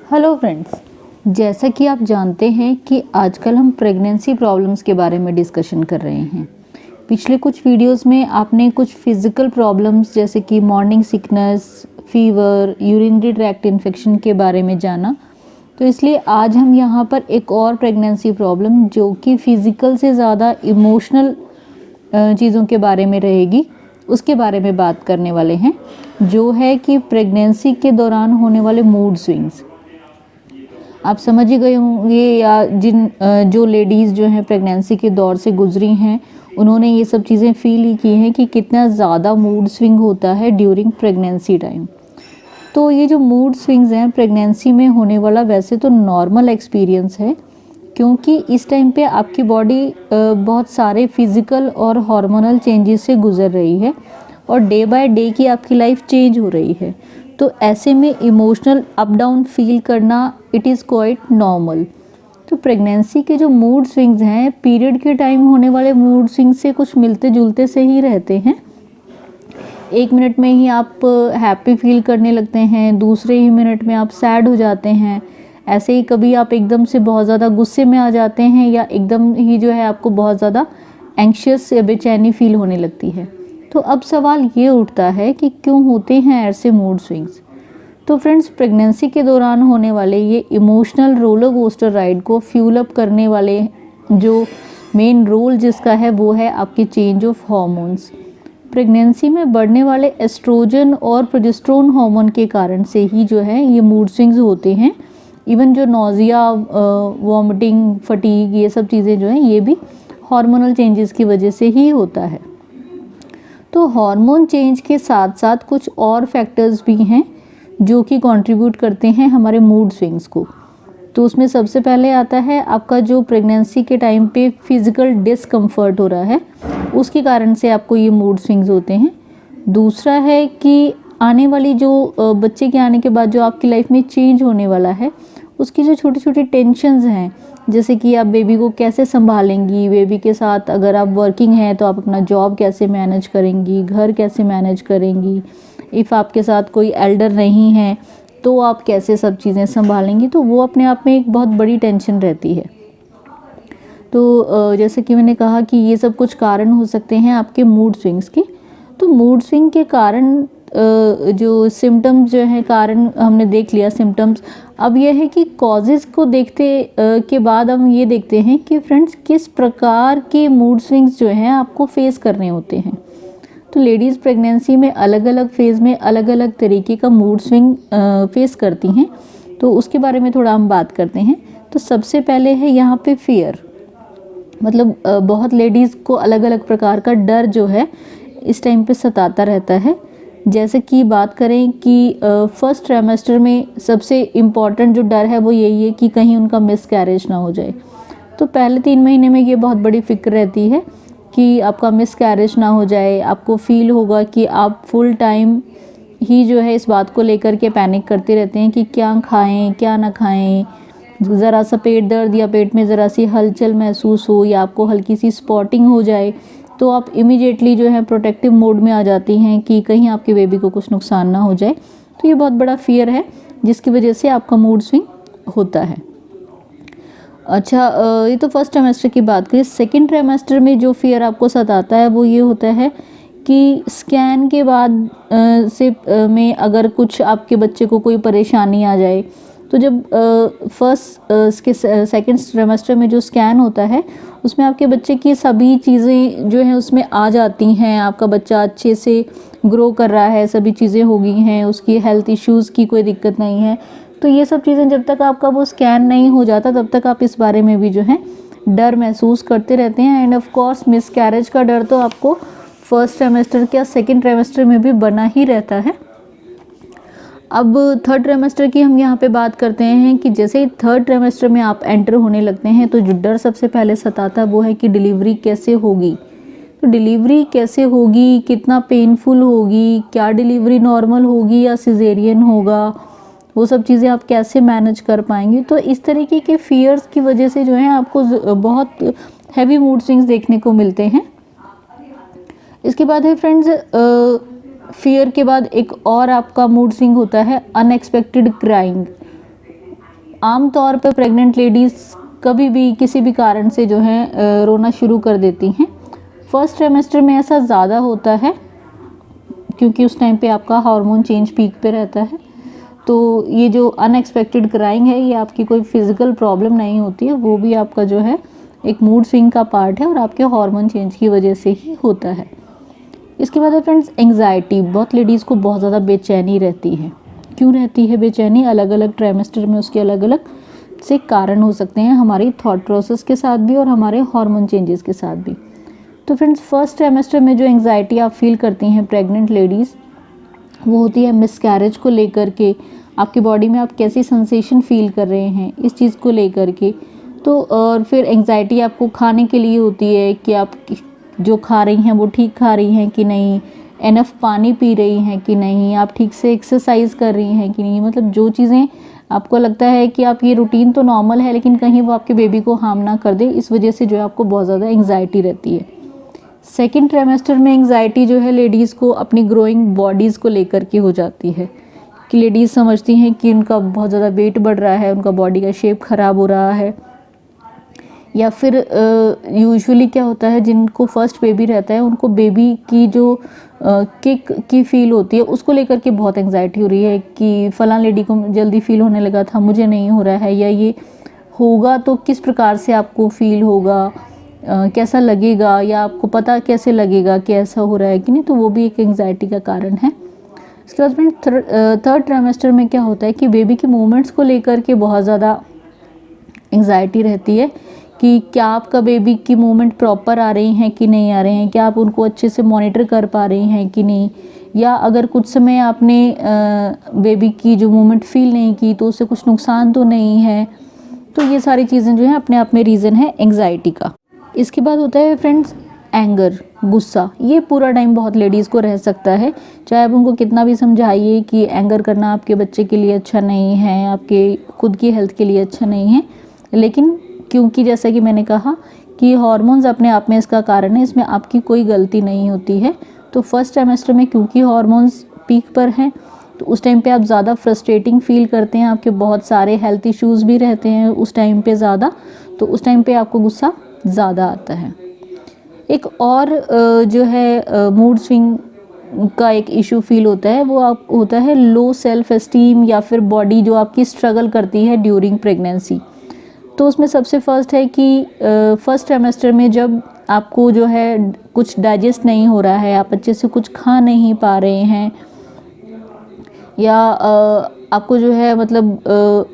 Hello friends, जैसा कि आप जानते हैं कि आजकल हम प्रेगनेंसी प्रॉब्लम्स के बारे में डिस्कशन कर रहे हैं। पिछले कुछ वीडियोस में आपने कुछ फिज़िकल प्रॉब्लम्स जैसे कि morning sickness, fever, urinary tract infection के बारे में जाना। तो इसलिए आज हम यहाँ पर एक और प्रेगनेंसी प्रॉब्लम जो कि फ़िज़िकल से ज़्यादा इमोशनल चीज़ों के बारे में रहेगी, उसके बारे में बात करने वाले हैं, जो है कि प्रेगनेंसी के दौरान होने वाले मूड स्विंग्स। आप समझ ही गए होंगे या जो लेडीज़ जो हैं प्रेगनेंसी के दौर से गुजरी हैं, उन्होंने ये सब चीज़ें फील ही की हैं कि कितना ज़्यादा मूड स्विंग होता है ड्यूरिंग प्रेगनेंसी टाइम। तो ये जो मूड स्विंग्स हैं प्रेगनेंसी में होने वाला वैसे तो नॉर्मल एक्सपीरियंस है, क्योंकि इस टाइम पे आपकी बॉडी बहुत सारे फिज़िकल और हार्मोनल चेंजेस से गुजर रही है और डे बाय डे की आपकी लाइफ चेंज हो रही है। तो ऐसे में इमोशनल अप डाउन फील करना इट इज़ क्वाइट नॉर्मल। तो प्रेगनेंसी के जो मूड स्विंग्स हैं, पीरियड के टाइम होने वाले मूड स्विंग से कुछ मिलते जुलते से ही रहते हैं। एक मिनट में ही आप हैप्पी फील करने लगते हैं, दूसरे ही मिनट में आप सैड हो जाते हैं। ऐसे ही कभी आप एकदम से बहुत ज़्यादा गुस्से में आ जाते हैं या एकदम ही जो है आपको बहुत ज़्यादा एंग्शियस या बेचैनी फील होने लगती है। तो अब सवाल ये उठता है कि क्यों होते हैं ऐसे मूड स्विंग्स। तो फ्रेंड्स, प्रेगनेंसी के दौरान होने वाले ये इमोशनल रोलर कोस्टर राइड को फ्यूल अप करने वाले जो मेन रोल जिसका है वो है आपके चेंज ऑफ हार्मोन्स। प्रेगनेंसी में बढ़ने एस्ट्रोजन एस्ट्रोजन और प्रोजेस्टेरोन हार्मोन के कारण से ही जो है ये मूड स्विंग्स होते हैं। इवन जो नोज़िया, वॉमिटिंग, फटीग, ये सब चीज़ें जो हैं ये भी हार्मोनल चेंजेस की वजह से ही होता है। तो हार्मोन चेंज के साथ साथ कुछ और फैक्टर्स भी हैं जो कि कंट्रीब्यूट करते हैं हमारे मूड स्विंग्स को। तो उसमें सबसे पहले आता है आपका जो प्रेगनेंसी के टाइम पे फिज़िकल डिस्कम्फर्ट हो रहा है, उसके कारण से आपको ये मूड स्विंग्स होते हैं। दूसरा है कि आने वाली जो बच्चे के आने के बाद जो आपकी लाइफ में चेंज होने वाला है, उसकी जो छोटी छोटी टेंशन्स हैं, जैसे कि आप बेबी को कैसे संभालेंगी, बेबी के साथ अगर आप वर्किंग हैं तो आप अपना जॉब कैसे मैनेज करेंगी, घर कैसे मैनेज करेंगी, इफ़ आपके साथ कोई एल्डर नहीं है तो आप कैसे सब चीज़ें संभालेंगी। तो वो अपने आप में एक बहुत बड़ी टेंशन रहती है। तो जैसे कि मैंने कहा कि ये सब कुछ कारण हो सकते हैं आपके मूड स्विंग्स के। तो मूड स्विंग के कारण जो सिम्टम्स जो हैं, कारण हमने देख लिया सिम्टम्स। अब यह है कि कॉजेज़ को देखते के बाद हम ये देखते हैं कि फ्रेंड्स किस प्रकार के मूड स्विंग्स जो हैं आपको फेस करने होते हैं। तो लेडीज़ प्रेगनेंसी में अलग अलग फेज़ में अलग अलग तरीके का मूड स्विंग फेस करती हैं, तो उसके बारे में थोड़ा हम बात करते हैं। तो सबसे पहले है यहाँ पे फियर, मतलब बहुत लेडीज़ को अलग अलग प्रकार का डर जो है इस टाइम पे सताता रहता है। जैसे कि बात करें कि फर्स्ट ट्राइमेस्टर में सबसे इम्पॉर्टेंट जो डर है वो यही है कि कहीं उनका मिसकैरेज ना हो जाए। तो पहले 3 महीने में ये बहुत बड़ी फिक्र रहती है कि आपका मिसकैरेज ना हो जाए। आपको फील होगा कि आप फुल टाइम ही जो है इस बात को लेकर के पैनिक करते रहते हैं कि क्या खाएं क्या ना खाएं। ज़रा सा पेट दर्द या पेट में ज़रा सी हलचल महसूस हो या आपको हल्की सी स्पॉटिंग हो जाए तो आप इमीडिएटली जो है प्रोटेक्टिव मोड में आ जाती हैं कि कहीं आपके बेबी को कुछ नुकसान ना हो जाए। तो ये बहुत बड़ा फियर है जिसकी वजह से आपका मूड स्विंग होता है। अच्छा, ये तो फर्स्ट ट्राइमेस्टर की बात करें। सेकेंड ट्राइमेस्टर में जो फियर आपको सताता है वो ये होता है कि स्कैन के बाद में अगर कुछ आपके बच्चे को कोई परेशानी आ जाए, तो जब सेकेंड ट्राइमेस्टर में जो स्कैन होता है उसमें आपके बच्चे की सभी चीज़ें जो हैं उसमें आ जाती हैं। आपका बच्चा अच्छे से ग्रो कर रहा है, सभी चीज़ें हो गई हैं, उसकी हेल्थ इश्यूज़ की कोई दिक्कत नहीं है। तो ये सब चीज़ें जब तक आपका वो स्कैन नहीं हो जाता तब तक आप इस बारे में भी जो है डर महसूस करते रहते हैं। एंड ऑफ कोर्स मिसकैरेज का डर तो आपको फर्स्ट ट्राइमेस्टर या सेकेंड ट्राइमेस्टर में भी बना ही रहता है। अब थर्ड ट्राइमेस्टर की हम यहाँ पे बात करते हैं कि जैसे ही थर्ड ट्राइमेस्टर में आप एंटर होने लगते हैं तो जो डर सबसे पहले सताता है वो है कि डिलीवरी कैसे होगी। तो डिलीवरी कैसे होगी, कितना पेनफुल होगी, क्या डिलीवरी नॉर्मल होगी या सिजेरियन होगा, वो सब चीज़ें आप कैसे मैनेज कर पाएंगे। तो इस तरीके के फियर्स की वजह से जो है आपको बहुत हैवी मूड स्विंग्स देखने को मिलते हैं। इसके बाद है फ्रेंड्स, फियर के बाद एक और आपका मूड स्विंग होता है अनएक्सपेक्टेड क्राइंग। आम तौर पे प्रेग्नेंट लेडीज़ कभी भी किसी भी कारण से जो है रोना शुरू कर देती हैं। फर्स्ट ट्राइमेस्टर में ऐसा ज़्यादा होता है क्योंकि उस टाइम पे आपका हार्मोन चेंज पीक पे रहता है। तो ये जो अनएक्सपेक्टेड क्राइंग है, ये आपकी कोई फिज़िकल प्रॉब्लम नहीं होती है, वो भी आपका जो है एक मूड स्विंग का पार्ट है और आपके हार्मोन चेंज की वजह से ही होता है। इसके बाद है फ्रेंड्स एंग्जाइटी। बहुत लेडीज़ को बहुत ज़्यादा बेचैनी रहती है। क्यों रहती है बेचैनी? अलग अलग ट्राइमेस्टर में उसके अलग अलग से कारण हो सकते हैं, हमारी थॉट प्रोसेस के साथ भी और हमारे हार्मोन चेंजेस के साथ भी। तो फ्रेंड्स फर्स्ट ट्राइमेस्टर में जो एंग्जाइटी आप फील करती हैं प्रेग्नेंट लेडीज़, वो होती है मिसकैरेज को लेकर के, आपकी बॉडी में आप कैसी सेंसेशन फील कर रहे हैं इस चीज़ को लेकर के। तो और फिर एंग्जाइटी आपको खाने के लिए होती है कि आप जो खा रही हैं वो ठीक खा रही हैं कि नहीं, एनफ पानी पी रही हैं कि नहीं, आप ठीक से एक्सरसाइज कर रही हैं कि नहीं। मतलब जो चीज़ें आपको लगता है कि आप ये रूटीन तो नॉर्मल है लेकिन कहीं वो आपके बेबी को हार्म ना कर दे, इस वजह से जो है आपको बहुत ज़्यादा एंग्जाइटी रहती है। सेकेंड ट्राइमेस्टर में एंग्जाइटी जो है लेडीज़ को अपनी ग्रोइंग बॉडीज़ को लेकर के हो जाती है कि लेडीज़ समझती हैं कि उनका बहुत ज़्यादा वेट बढ़ रहा है, उनका बॉडी का शेप ख़राब हो रहा है। या फिर यूजुअली क्या होता है, जिनको फर्स्ट बेबी रहता है उनको बेबी की जो किक की फील होती है उसको लेकर के बहुत एंग्जाइटी हो रही है कि फ़लाँ लेडी को जल्दी फील होने लगा था, मुझे नहीं हो रहा है, या ये होगा तो किस प्रकार से आपको फील होगा, कैसा लगेगा, या आपको पता कैसे लगेगा कि ऐसा हो रहा है कि नहीं। तो वो भी एक एंग्जाइटी का कारण है। इसके बाद फ्रेंड थर्ड ट्राइमेस्टर में क्या होता है कि बेबी के मूवमेंट्स को लेकर के बहुत ज़्यादा एंग्जाइटी रहती है कि क्या आपका बेबी की मूवमेंट प्रॉपर आ रही हैं कि नहीं आ रहे हैं, क्या आप उनको अच्छे से मॉनिटर कर पा रही हैं कि नहीं, या अगर कुछ समय आपने बेबी की जो मूवमेंट फील नहीं की तो उससे कुछ नुकसान तो नहीं है। तो ये सारी चीज़ें जो हैं अपने आप में रीज़न है एंग्जाइटी का। इसके बाद होता है फ्रेंड्स एंगर, गुस्सा। ये पूरा टाइम बहुत लेडीज़ को रह सकता है, चाहे आप उनको कितना भी समझाइए कि एंगर करना आपके बच्चे के लिए अच्छा नहीं है, आपके खुद की हेल्थ के लिए अच्छा नहीं है, लेकिन क्योंकि जैसा कि मैंने कहा कि हार्मोन्स अपने आप में इसका कारण है, इसमें आपकी कोई गलती नहीं होती है। तो फर्स्ट ट्राइमेस्टर में क्योंकि हार्मोन्स पीक पर हैं तो उस टाइम पे आप ज़्यादा फ्रस्ट्रेटिंग फील करते हैं, आपके बहुत सारे हेल्थ इश्यूज़ भी रहते हैं उस टाइम पे ज़्यादा, तो उस टाइम पे आपको गुस्सा ज़्यादा आता है। एक और जो है मूड स्विंग का एक इशू फील होता है, वो आप होता है लो सेल्फ एस्टीम या फिर बॉडी जो आपकी स्ट्रगल करती है ड्यूरिंग प्रेगनेंसी। तो उसमें सबसे फर्स्ट है कि फर्स्ट ट्राइमेस्टर में जब आपको जो है कुछ डाइजेस्ट नहीं हो रहा है, आप अच्छे से कुछ खा नहीं पा रहे हैं, या आपको जो है मतलब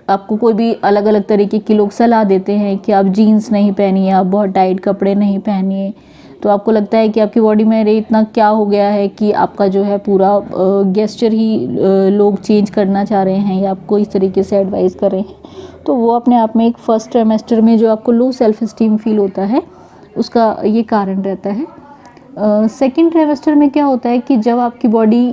आपको कोई भी अलग अलग तरीके की लोग सलाह देते हैं कि आप जीन्स नहीं पहनिए, आप बहुत टाइट कपड़े नहीं पहनिए, तो आपको लगता है कि आपकी बॉडी में इतना क्या हो गया है कि आपका जो है पूरा गेस्चर ही लोग चेंज करना चाह रहे हैं या आपको इस तरीके से एडवाइस कर रहे हैं। तो वो अपने आप में एक फर्स्ट ट्राइमेस्टर में जो आपको लो सेल्फ एस्टीम फील होता है उसका ये कारण रहता है। सेकेंड ट्राइमेस्टर में क्या होता है कि जब आपकी बॉडी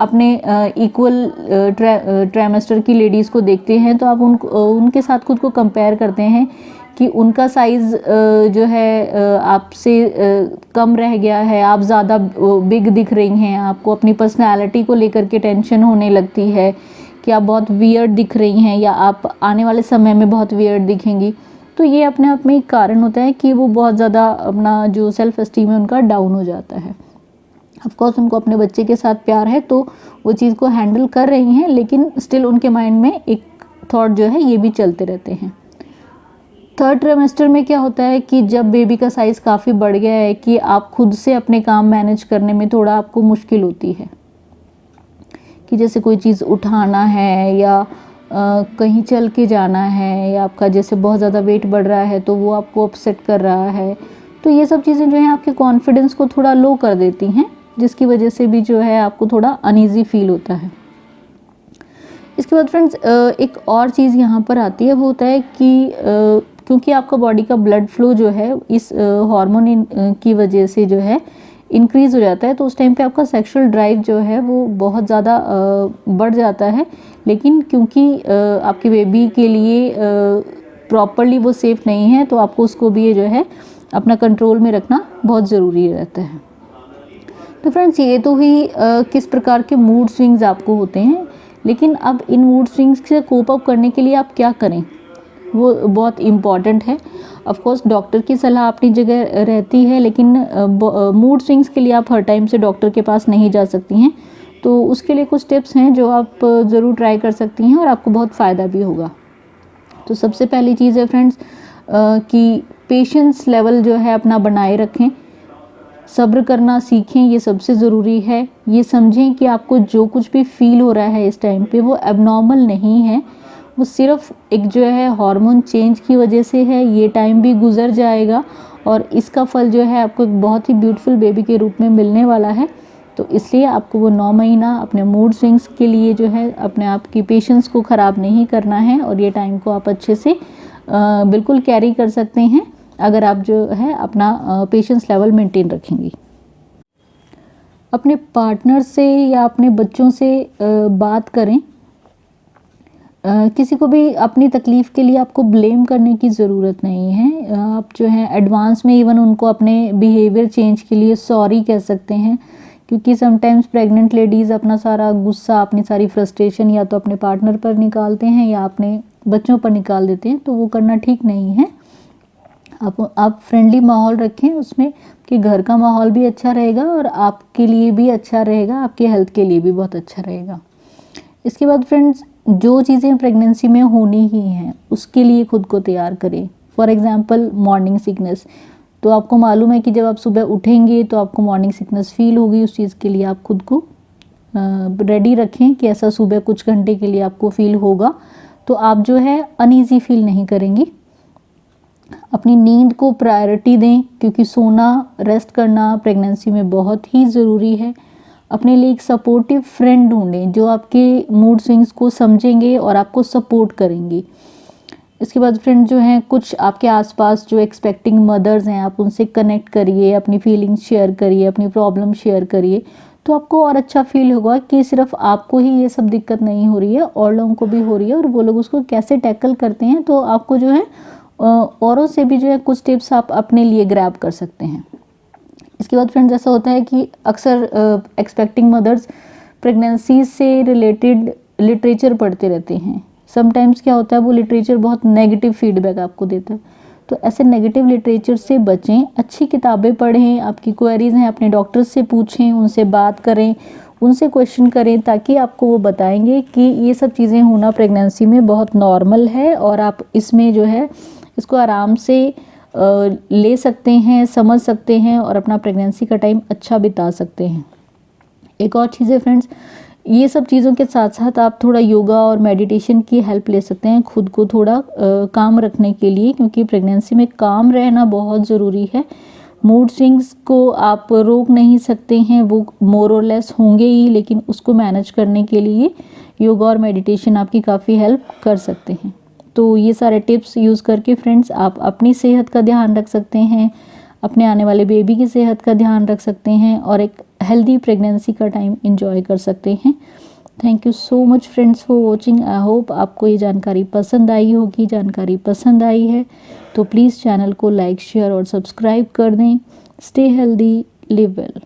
अपने इक्वल ट्राइमेस्टर की लेडीज़ को देखते हैं तो आप उनके साथ खुद को कंपेयर करते हैं कि उनका साइज़ जो है आपसे कम रह गया है, आप ज़्यादा बिग दिख रही हैं, आपको अपनी पर्सनैलिटी को लेकर के टेंशन होने लगती है कि आप बहुत वियर्ड दिख रही हैं या आप आने वाले समय में बहुत वियर्ड दिखेंगी। तो ये अपने आप में एक कारण होता है कि वो बहुत ज़्यादा अपना जो सेल्फ एस्टीम है उनका डाउन हो जाता है। ऑफकोर्स उनको अपने बच्चे के साथ प्यार है तो वो चीज़ को हैंडल कर रही हैं, लेकिन स्टिल उनके माइंड में एक थॉट जो है ये भी चलते रहते हैं। थर्ड ट्राइमेस्टर में क्या होता है कि जब बेबी का साइज़ काफ़ी बढ़ गया है कि आप खुद से अपने काम मैनेज करने में थोड़ा आपको मुश्किल होती है, कि जैसे कोई चीज़ उठाना है या कहीं चल के जाना है, या आपका जैसे बहुत ज़्यादा वेट बढ़ रहा है तो वो आपको अपसेट कर रहा है। तो ये सब चीज़ें जो हैं आपके कॉन्फिडेंस को थोड़ा लो कर देती हैं, जिसकी वजह से भी जो है आपको थोड़ा अनईज़ी फील होता है। इसके बाद फ्रेंड्स एक और चीज़ यहाँ पर आती है, वो होता है कि क्योंकि आपका बॉडी का ब्लड फ्लो जो है इस हार्मोन की वजह से जो है इंक्रीज़ हो जाता है, तो उस टाइम पे आपका सेक्सुअल ड्राइव जो है वो बहुत ज़्यादा बढ़ जाता है। लेकिन क्योंकि आपके बेबी के लिए प्रॉपरली वो सेफ़ नहीं है तो आपको उसको भी ये जो है अपना कंट्रोल में रखना बहुत ज़रूरी रहता है। तो फ्रेंड्स ये तो ही किस प्रकार के मूड स्विंग्स आपको होते हैं, लेकिन अब इन मूड स्विंग्स से कोप अप करने के लिए आप क्या करें, वो बहुत इम्पॉर्टेंट है। ऑफ कोर्स डॉक्टर की सलाह अपनी जगह रहती है, लेकिन मूड स्विंग्स के लिए आप हर टाइम से डॉक्टर के पास नहीं जा सकती हैं। तो उसके लिए कुछ टिप्स हैं जो आप ज़रूर ट्राई कर सकती हैं और आपको बहुत फ़ायदा भी होगा। तो सबसे पहली चीज़ है फ्रेंड्स कि पेशेंस लेवल जो है अपना बनाए रखें, सब्र करना सीखें, ये सबसे ज़रूरी है। ये समझें कि आपको जो कुछ भी फील हो रहा है इस टाइम पे वो एबनॉर्मल नहीं है, वो सिर्फ एक जो है हार्मोन चेंज की वजह से है। ये टाइम भी गुजर जाएगा और इसका फल जो है आपको एक बहुत ही ब्यूटीफुल बेबी के रूप में मिलने वाला है। तो इसलिए आपको वो 9 महीना अपने मूड स्विंग्स के लिए जो है अपने आप की पेशेंस को ख़राब नहीं करना है और ये टाइम को आप अच्छे से बिल्कुल कैरी कर सकते हैं अगर आप जो है अपना पेशेंस लेवल मेंटेन रखेंगी। अपने पार्टनर से या अपने बच्चों से बात करें। किसी को भी अपनी तकलीफ़ के लिए आपको ब्लेम करने की ज़रूरत नहीं है। आप जो है एडवांस में इवन उनको अपने बिहेवियर चेंज के लिए सॉरी कह सकते हैं, क्योंकि समटाइम्स प्रेग्नेंट लेडीज़ अपना सारा गुस्सा, अपनी सारी फ्रस्ट्रेशन या तो अपने पार्टनर पर निकालते हैं या अपने बच्चों पर निकाल देते हैं, तो वो करना ठीक नहीं है। आप फ्रेंडली माहौल रखें, उसमें कि घर का माहौल भी अच्छा रहेगा और आपके लिए भी अच्छा रहेगा, आपके हेल्थ के लिए भी बहुत अच्छा रहेगा। इसके बाद फ्रेंड्स, जो चीज़ें प्रेगनेंसी में होनी ही हैं उसके लिए खुद को तैयार करें। फॉर एग्ज़ाम्पल मॉर्निंग सिकनेस, तो आपको मालूम है कि जब आप सुबह उठेंगे तो आपको मॉर्निंग सिकनेस फील होगी। उस चीज़ के लिए आप खुद को रेडी रखें कि ऐसा सुबह कुछ घंटे के लिए आपको फील होगा, तो आप जो है अनईज़ी फील नहीं करेंगी। अपनी नींद को प्रायोरिटी दें, क्योंकि सोना, रेस्ट करना प्रेगनेंसी में बहुत ही ज़रूरी है। अपने लिए एक सपोर्टिव फ्रेंड ढूंढें जो आपके मूड स्विंग्स को समझेंगे और आपको सपोर्ट करेंगी। इसके बाद फ्रेंड जो हैं, कुछ आपके आसपास जो एक्सपेक्टिंग मदर्स हैं, आप उनसे कनेक्ट करिए, अपनी फीलिंग्स शेयर करिए, अपनी प्रॉब्लम शेयर करिए, तो आपको और अच्छा फील होगा कि सिर्फ आपको ही ये सब दिक्कत नहीं हो रही है, और लोगों को भी हो रही है और वो लोग उसको कैसे टैकल करते हैं। तो आपको जो है औरों से भी जो है कुछ टिप्स आप अपने लिए ग्रैब कर सकते हैं। इसके बाद फ्रेंड्स, ऐसा होता है कि अक्सर एक्सपेक्टिंग मदर्स प्रेगनेंसी से रिलेटेड लिटरेचर पढ़ते रहते हैं। समटाइम्स क्या होता है, वो लिटरेचर बहुत नेगेटिव फीडबैक आपको देता है, तो ऐसे नेगेटिव लिटरेचर से बचें। अच्छी किताबें पढ़ें, आपकी क्वेरीज हैं अपने डॉक्टर से पूछें, उनसे बात करें, उनसे क्वेश्चन करें, ताकि आपको वो बताएंगे कि ये सब चीज़ें होना प्रेगनेंसी में बहुत नॉर्मल है और आप इसमें जो है इसको आराम से ले सकते हैं, समझ सकते हैं और अपना प्रेगनेंसी का टाइम अच्छा बिता सकते हैं। एक और चीज़ है फ्रेंड्स, ये सब चीज़ों के साथ साथ आप थोड़ा योगा और मेडिटेशन की हेल्प ले सकते हैं खुद को थोड़ा काम रखने के लिए, क्योंकि प्रेगनेंसी में काम रहना बहुत ज़रूरी है। मूड स्विंग्स को आप रोक नहीं सकते हैं, वो मोर और लेस होंगे ही, लेकिन उसको मैनेज करने के लिए योगा और मेडिटेशन आपकी काफ़ी हेल्प कर सकते हैं। तो ये सारे टिप्स यूज़ करके फ्रेंड्स आप अपनी सेहत का ध्यान रख सकते हैं, अपने आने वाले बेबी की सेहत का ध्यान रख सकते हैं और एक हेल्दी प्रेगनेंसी का टाइम एंजॉय कर सकते हैं। Thank you so much friends for watching. I hope आपको ये जानकारी पसंद आई होगी। जानकारी पसंद आई है तो प्लीज़ चैनल को लाइक, शेयर और सब्सक्राइब कर दें। Stay healthy, live well.